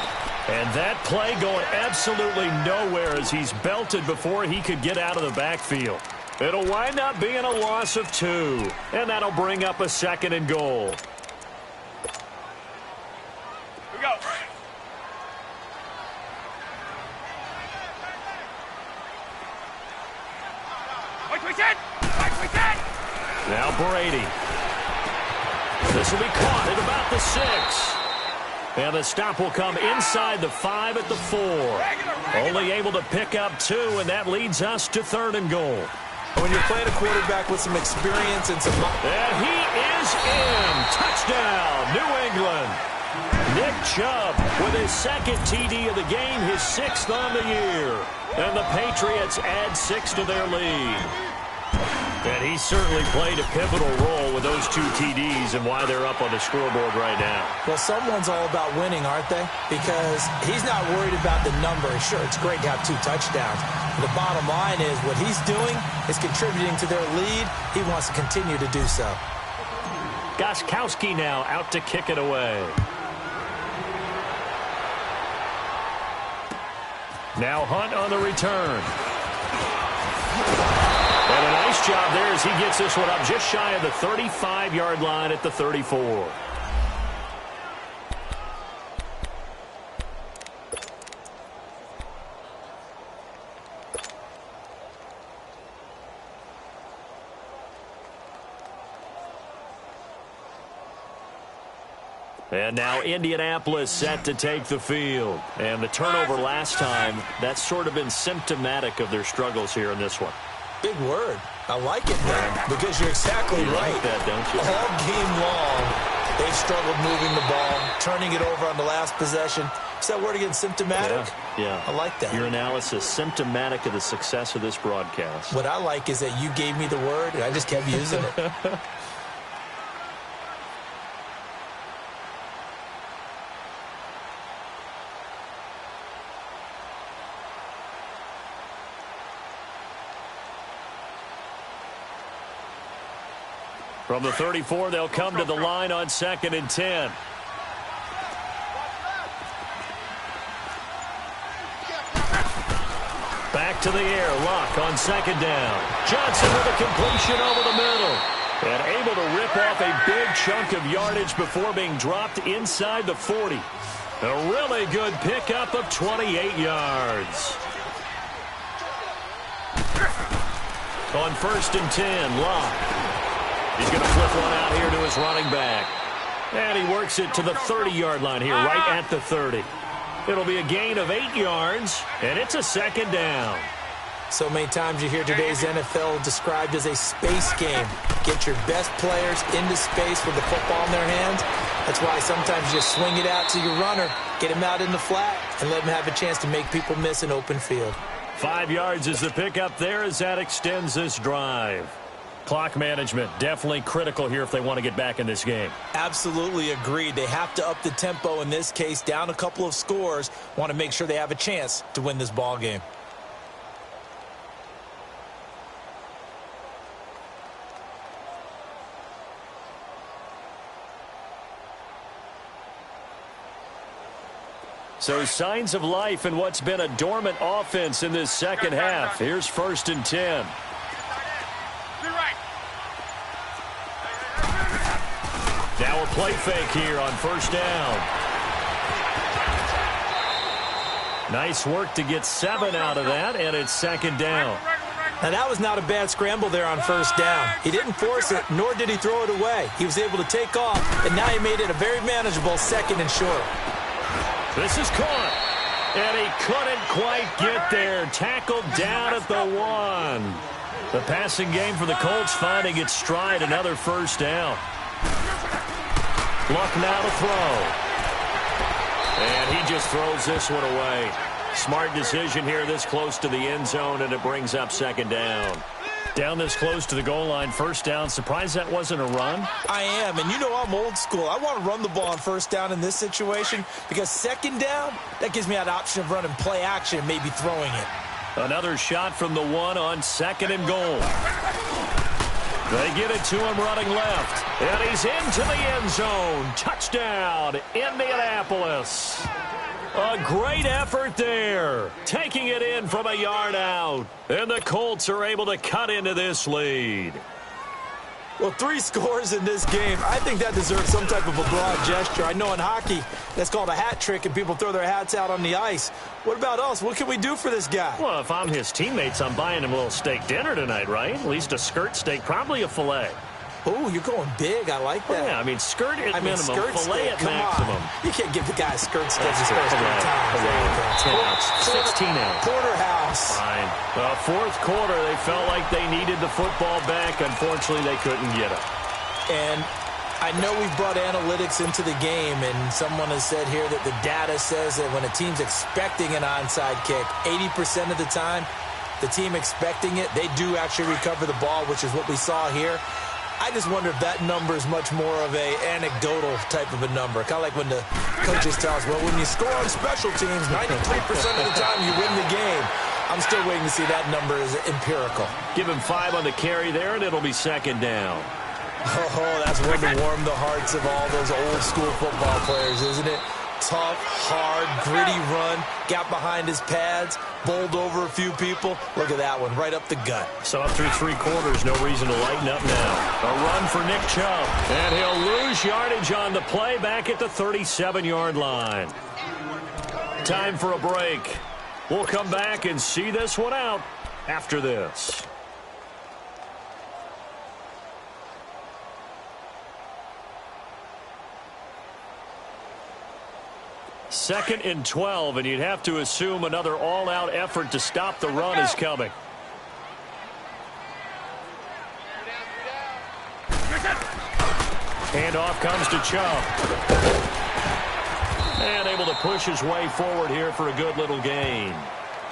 And that play going absolutely nowhere as he's belted before he could get out of the backfield. It'll wind up being a loss of 2. And that'll bring up a 2nd and goal. Here we go. Now Brady. This will be caught at about the 6. And the stop will come inside the 5 at the 4. Only able to pick up 2, and that leads us to 3rd and goal. When you're playing a quarterback with some experience and some... And he is in. Touchdown, New England. Nick Chubb with his 2nd TD of the game, his 6th on the year. And the Patriots add 6 to their lead. And he certainly played a pivotal role with those 2 TDs and why they're up on the scoreboard right now. Well, someone's all about winning, aren't they? Because he's not worried about the number. Sure, it's great to have 2 touchdowns. But the bottom line is what he's doing is contributing to their lead. He wants to continue to do so. Gostkowski now out to kick it away. Now Hunt on the return. And a nice job there as he gets this one up just shy of the 35-yard line at the 34. And now Indianapolis set to take the field. And the turnover last time, that's sort of been symptomatic of their struggles here in this one. Big word. I like it, man, because you're exactly right. Like that, don't you? All game long, they've struggled moving the ball, turning it over on the last possession. Is that word again, symptomatic? Yeah. I like that. Your analysis, symptomatic of the success of this broadcast. What I like is that you gave me the word, and I just kept using it. From the 34, they'll come to the line on 2nd and 10. Back to the air. Luck on 2nd down. Johnson with a completion over the middle. And able to rip off a big chunk of yardage before being dropped inside the 40. A really good pickup of 28 yards. On 1st and 10, Luck. He's going to flip one out here to his running back. And he works it to the 30-yard line here, right at the 30. It'll be a gain of 8 yards, and it's a 2nd down. So many times you hear today's NFL described as a space game. Get your best players into space with the football in their hands. That's why sometimes you just swing it out to your runner, get him out in the flat, and let him have a chance to make people miss an open field. 5 yards is the pickup there as that extends this drive. Clock management, definitely critical here if they want to get back in this game. Absolutely agreed. They have to up the tempo in this case, down a couple of scores. Want to make sure they have a chance to win this ball game. So signs of life in what's been a dormant offense in this second half. Here's 1st and 10. little play fake here on first down. Nice work to get 7 out of that, and it's second down. Now, that was not a bad scramble there on first down. He didn't force it, nor did he throw it away. He was able to take off, and now he made it a very manageable second and short. This is caught, and he couldn't quite get there. Tackled down at the 1. The passing game for the Colts finding its stride, another first down. Luck now to throw. And he just throws this one away. Smart decision here this close to the end zone, and it brings up second down. Down this close to the goal line, first down. Surprised that wasn't a run? I am, and you know I'm old school. I want to run the ball on first down in this situation because second down, that gives me that option of running play action and maybe throwing it. Another shot from the 1 on second and goal. They get it to him running left, and he's into the end zone. Touchdown, Indianapolis. A great effort there, taking it in from a yard out. And the Colts are able to cut into this lead. Well, 3 scores in this game. I think that deserves some type of a broad gesture. I know in hockey, that's called a hat trick, and people throw their hats out on the ice. What about us? What can we do for this guy? Well, if I'm his teammates, I'm buying him a little steak dinner tonight, right? At least a skirt steak, probably a filet. Oh, you're going big. I like that. Yeah, I mean, skirt at minimum, skirt filet steak. at maximum. You can't give the guy a skirt steak. That's He's supposed to be times. 10 ounce, 16 ounce. Porterhouse. Fine. Fourth quarter, they felt like they needed the football back. Unfortunately, they couldn't get it. And I know we've brought analytics into the game, and someone has said here that the data says that when a team's expecting an onside kick, 80% of the time, the team expecting it, they do actually recover the ball, which is what we saw here. I just wonder if that number is much more of a anecdotal type of a number. Kind of like when the coaches tell us, well, when you score on special teams, 93% of the time you win the game. I'm still waiting to see that number is empirical. Give him 5 on the carry there, and it'll be second down. Oh, that's one to warm the hearts of all those old school football players, isn't it? Tough, hard, gritty run, got behind his pads, bowled over a few people. Look at that one, right up the gut. So through 3 quarters, no reason to lighten up now. A run for Nick Chubb, and he'll lose yardage on the play back at the 37-yard line. Time for a break. We'll come back and see this one out after this. Second and 12, and you'd have to assume another all-out effort to stop the run is coming. Handoff comes to Chubb. And able to push his way forward here for a good little gain.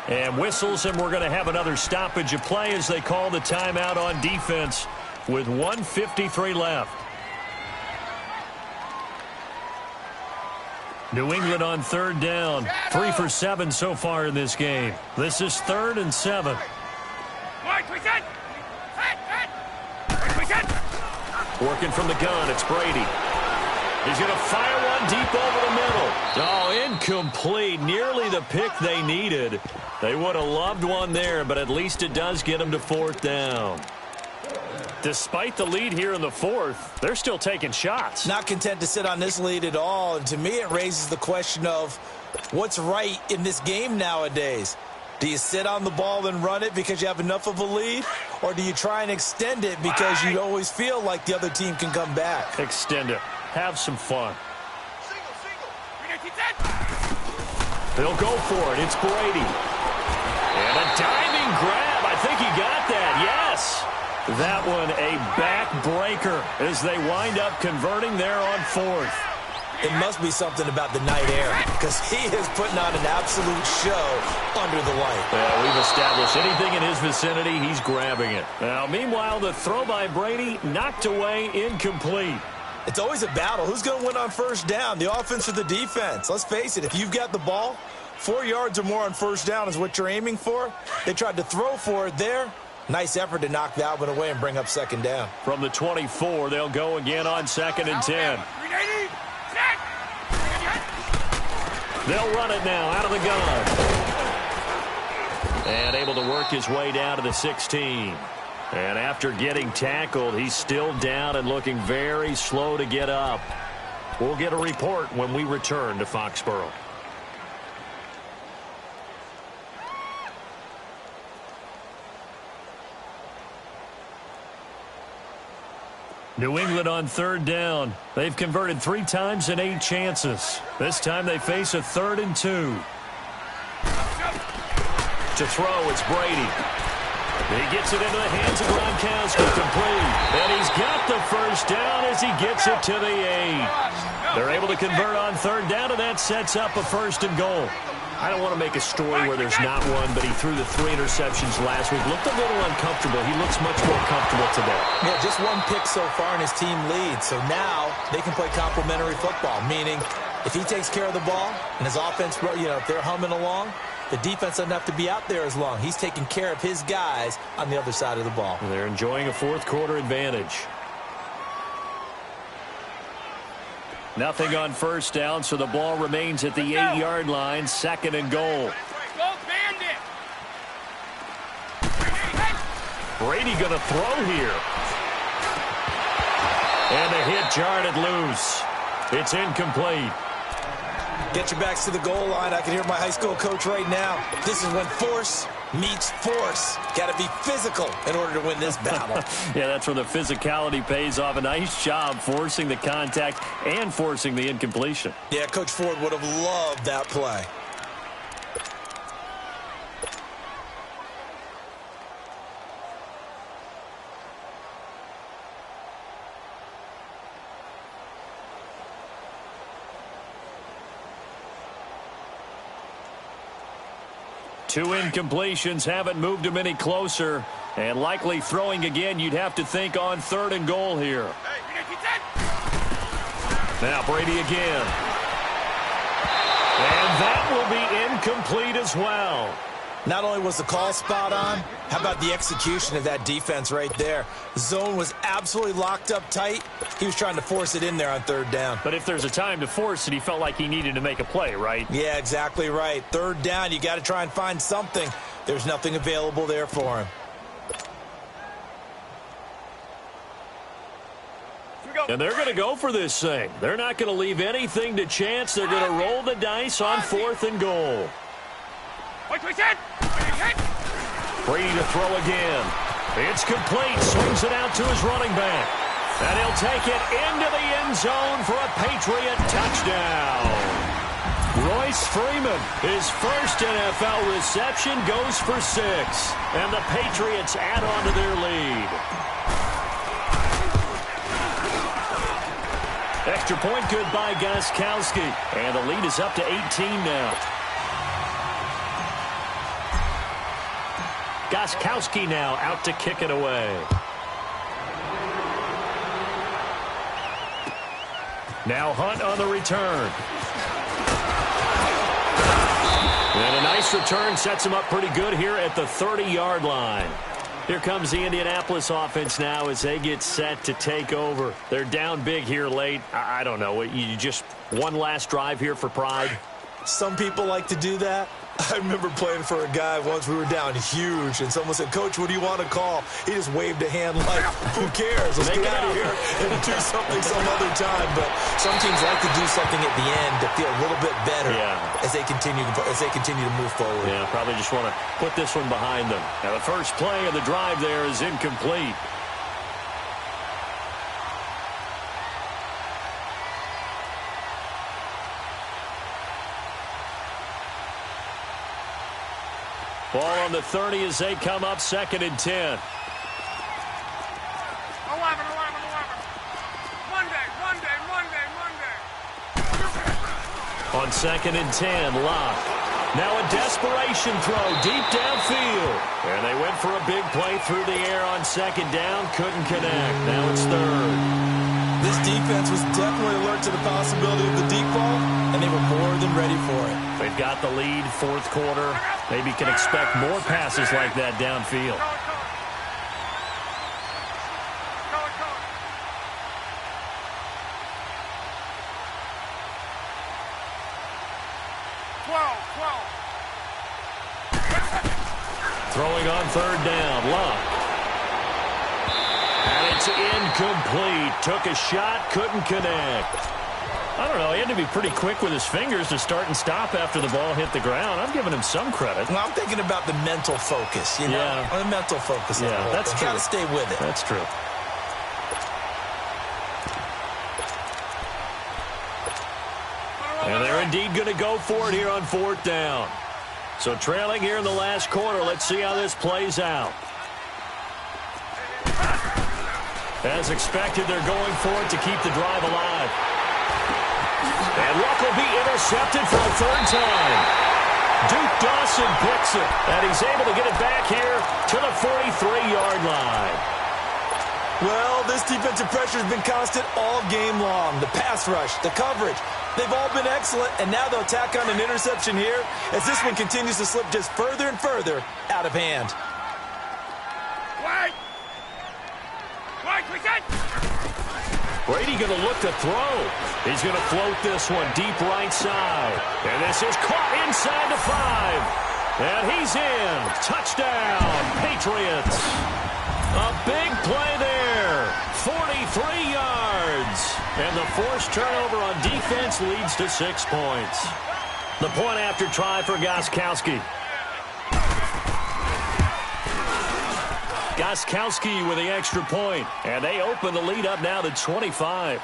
And whistles, and we're going to have another stoppage of play as they call the timeout on defense with 1:53 left. New England on third down. 3 for 7 so far in this game. This is 3rd and 7. Working from the gun, it's Brady. He's going to fire one deep over the middle. Oh, incomplete. Nearly the pick they needed. They would have loved one there, but at least it does get them to 4th down. Despite the lead here in the 4th, they're still taking shots. Not content to sit on this lead at all. And to me, it raises the question of what's right in this game nowadays. Do you sit on the ball and run it because you have enough of a lead? Or do you try and extend it because you always feel like the other team can come back? Extend it. Have some fun. They'll go for it. It's Brady. And a diving grab. I think he got that. Yes. That one a backbreaker as they wind up converting there on 4th. It must be something about the night air because he is putting on an absolute show under the light. Well, we've established anything in his vicinity, he's grabbing it. Now, meanwhile, the throw by Brady knocked away, incomplete. It's always a battle. Who's going to win on first down, the offense or the defense? Let's face it, if you've got the ball, 4 yards or more on first down is what you're aiming for. They tried to throw for it there. Nice effort to knock that one away and bring up second down. From the 24, they'll go again on 2nd and 10. They'll run it now out of the gun. And able to work his way down to the 16. And after getting tackled, he's still down and looking very slow to get up. We'll get a report when we return to Foxborough. New England on third down. They've converted 3 times in 8 chances. This time they face a 3rd and 2. To throw, it's Brady. He gets it into the hands of Gronkowski, complete. And he's got the first down as he gets it to the 8. They're able to convert on third down, and that sets up a 1st and goal. I don't want to make a story where there's not one, but he threw the 3 interceptions last week. Looked a little uncomfortable. He looks much more comfortable today. Yeah, just 1 pick so far, and his team leads. So now they can play complementary football, meaning if he takes care of the ball and his offense, if they're humming along, the defense doesn't have to be out there as long. He's taking care of his guys on the other side of the ball. They're enjoying a 4th quarter advantage. Nothing on first down, so the ball remains at the 8-yard line, 2nd and goal. Brady going to throw here. And the hit jarred it loose. It's incomplete. Get your backs to the goal line. I can hear my high school coach right now. This is when force meets force. Got to be physical in order to win this battle. Yeah, that's where the physicality pays off. A nice job forcing the contact and forcing the incompletion. Yeah, Coach Ford would have loved that play. Two incompletions haven't moved him any closer. And likely throwing again, you'd have to think on 3rd and goal here. Now Brady again. And that will be incomplete as well. Not only was the call spot on, how about the execution of that defense right there? Zone was absolutely locked up tight. He was trying to force it in there on 3rd down. But if there's a time to force it, he felt like he needed to make a play, right? Yeah, exactly right. 3rd down, you got to try and find something. There's nothing available there for him. And they're going to go for this thing. They're not going to leave anything to chance. They're going to roll the dice on 4th and goal. Brady to throw again. It's complete. Swings it out to his running back. And he'll take it into the end zone for a Patriot touchdown. Royce Freeman, his first NFL reception, goes for 6. And the Patriots add on to their lead. Extra point good by Gostkowski. And the lead is up to 18 now. Gostkowski now out to kick it away. Now Hunt on the return. And a nice return sets him up pretty good here at the 30-yard line. Here comes the Indianapolis offense now as they get set to take over. They're down big here late. I don't know. You just one last drive here for pride? Some people like to do that. I remember playing for a guy once. We were down huge, and someone said, "Coach, what do you want to call?" He just waved a hand like, "Who cares? Let's get out of here and do something some other time." But some teams like to do something at the end to feel a little bit better as they continue to move forward. Yeah, probably just want to put this one behind them. Now the first play of the drive there is incomplete. Ball on the 30 as they come up, 2nd and 10. 11. Monday. On 2nd and 10, Locke. Now a desperation throw deep downfield. And they went for a big play through the air on 2nd down. Couldn't connect. Now it's 3rd. This defense was definitely alert to the possibility of the deep ball, and they were more than ready for it. They've got the lead, 4th quarter. Maybe can expect more passes like that downfield. Throwing on 3rd down, Locke. It's incomplete. Took a shot, couldn't connect. I don't know. He had to be pretty quick with his fingers to start and stop after the ball hit the ground. I'm giving him some credit. Well, I'm thinking about the mental focus, you know? Yeah. The mental focus. Yeah, that's true. Got to stay with it. That's true. And they're indeed going to go for it here on 4th down. So trailing here in the last quarter. Let's see how this plays out. As expected, they're going for it to keep the drive alive. And Luck will be intercepted for a 3rd time. Duke Dawson picks it, and he's able to get it back here to the 43-yard line. Well, this defensive pressure has been constant all game long. The pass rush, the coverage, they've all been excellent, and now they'll tack on an interception here as this one continues to slip just further and further out of hand. Wait! Wait, we got... Brady going to look to throw. He's going to float this one deep right side. And this is caught inside the 5. And he's in. Touchdown, Patriots. A big play there. 43 yards. And the forced turnover on defense leads to 6 points. The point after try for Gostkowski. Gostkowski with the extra point, and they open the lead up now to 25.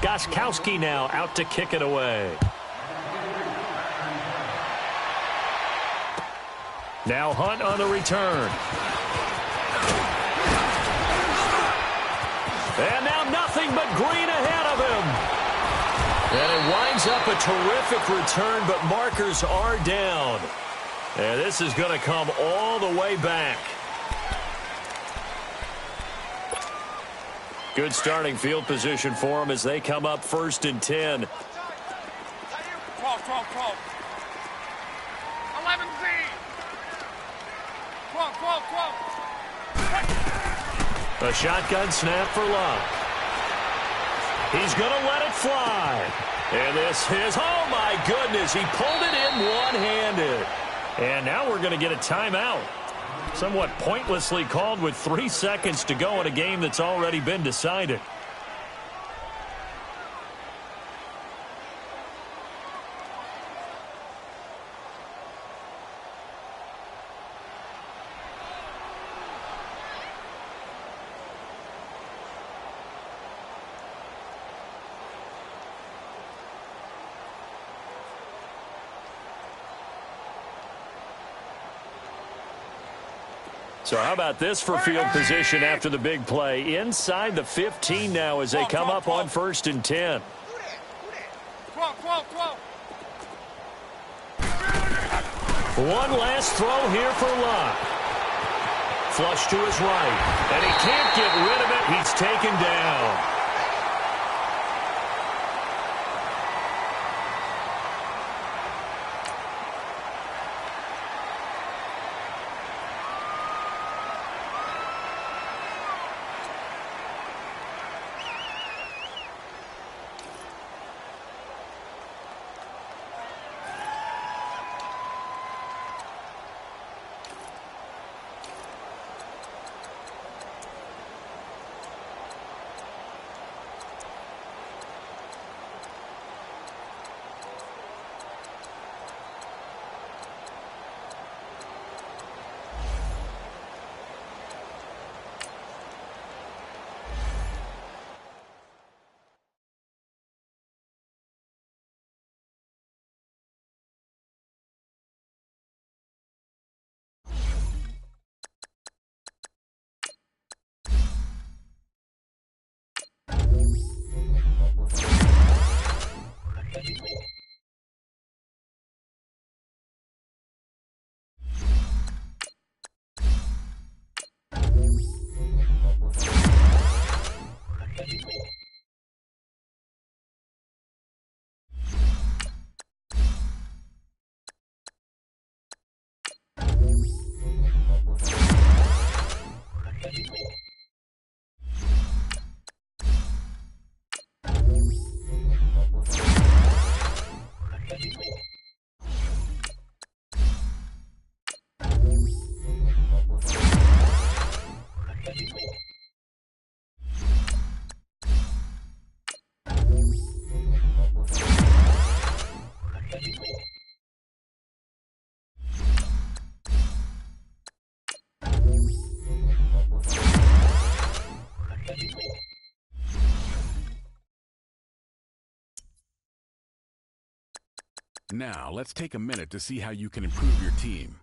Gostkowski now out to kick it away. Now Hunt on the return. And now nothing but green ahead of him. And it winds up a terrific return, but markers are down. And this is going to come all the way back. Good starting field position for them as they come up 1st and 10. 12. 11 Z. 12. A shotgun snap for Luck. He's going to let it fly. And this is, oh my goodness, he pulled it in one-handed. And now we're going to get a timeout. Somewhat pointlessly called with 3 seconds to go in a game that's already been decided. So how about this for field position after the big play? Inside the 15 now as they come up on 1st and 10. 12. One last throw here for Luck. Flush to his right. And he can't get rid of it. He's taken down. Now, let's take a minute to see how you can improve your team.